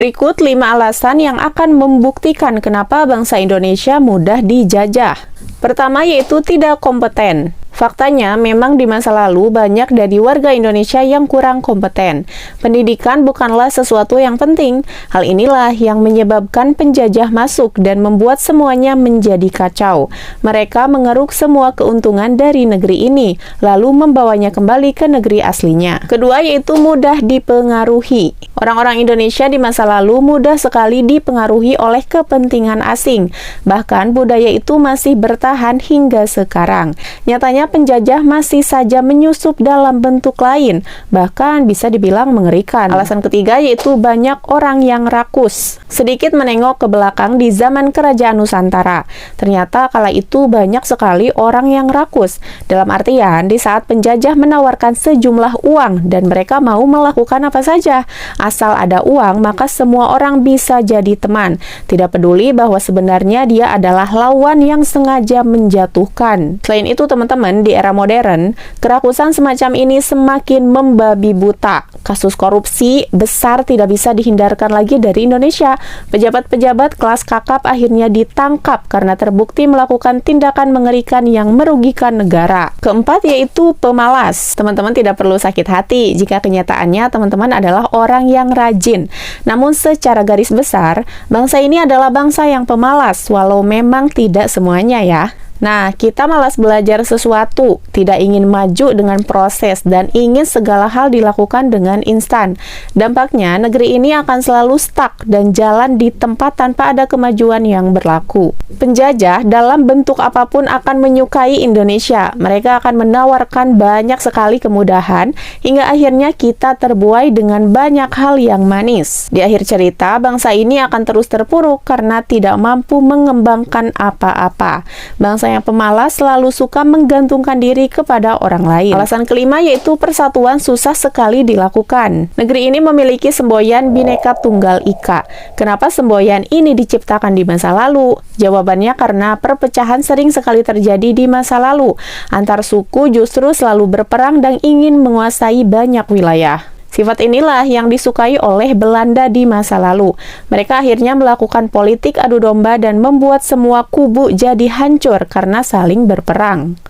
Berikut 5 alasan yang akan membuktikan kenapa bangsa Indonesia mudah dijajah. Pertama yaitu tidak kompeten. Faktanya, memang di masa lalu banyak dari warga Indonesia yang kurang kompeten. Pendidikan bukanlah sesuatu yang penting. Hal inilah yang menyebabkan penjajah masuk dan membuat semuanya menjadi kacau. Mereka mengeruk semua keuntungan dari negeri ini, lalu membawanya kembali ke negeri aslinya. Kedua yaitu mudah dipengaruhi. Orang-orang Indonesia di masa lalu mudah sekali dipengaruhi oleh kepentingan asing. Bahkan budaya itu masih bertahan hingga sekarang. Nyatanya penjajah masih saja menyusup dalam bentuk lain, bahkan bisa dibilang mengerikan. Alasan ketiga yaitu banyak orang yang rakus. Sedikit menengok ke belakang di zaman kerajaan Nusantara, ternyata kala itu banyak sekali orang yang rakus. Dalam artian, di saat penjajah menawarkan sejumlah uang dan mereka mau melakukan apa saja. Asal ada uang, maka semua orang bisa jadi teman. Tidak peduli bahwa sebenarnya dia adalah lawan yang sengaja menjatuhkan. Selain itu, teman-teman, di era modern, kerakusan semacam ini semakin membabi buta. Kasus korupsi besar tidak bisa dihindarkan lagi dari Indonesia. Pejabat-pejabat kelas kakap akhirnya ditangkap karena terbukti melakukan tindakan mengerikan yang merugikan negara. Keempat yaitu pemalas. Teman-teman tidak perlu sakit hati jika kenyataannya teman-teman adalah orang yang rajin. Namun secara garis besar, bangsa ini adalah bangsa yang pemalas, walau memang tidak semuanya ya. Nah, kita malas belajar sesuatu, tidak ingin maju dengan proses, dan ingin segala hal dilakukan dengan instan. Dampaknya, negeri ini akan selalu stuck dan jalan di tempat tanpa ada kemajuan yang berlaku. Penjajah dalam bentuk apapun akan menyukai Indonesia. Mereka akan menawarkan banyak sekali kemudahan, hingga akhirnya kita terbuai dengan banyak hal yang manis. Di akhir cerita, bangsa ini akan terus terpuruk karena tidak mampu mengembangkan apa-apa. Bangsa yang pemalas selalu suka menggantungkan diri kepada orang lain. Alasan kelima yaitu persatuan susah sekali dilakukan. Negeri ini memiliki semboyan Bhinneka Tunggal Ika. Kenapa semboyan ini diciptakan di masa lalu? Jawabannya karena perpecahan sering sekali terjadi di masa lalu. Antar suku justru selalu berperang dan ingin menguasai banyak wilayah. Sifat inilah yang disukai oleh Belanda di masa lalu. Mereka akhirnya melakukan politik adu domba dan membuat semua kubu jadi hancur karena saling berperang.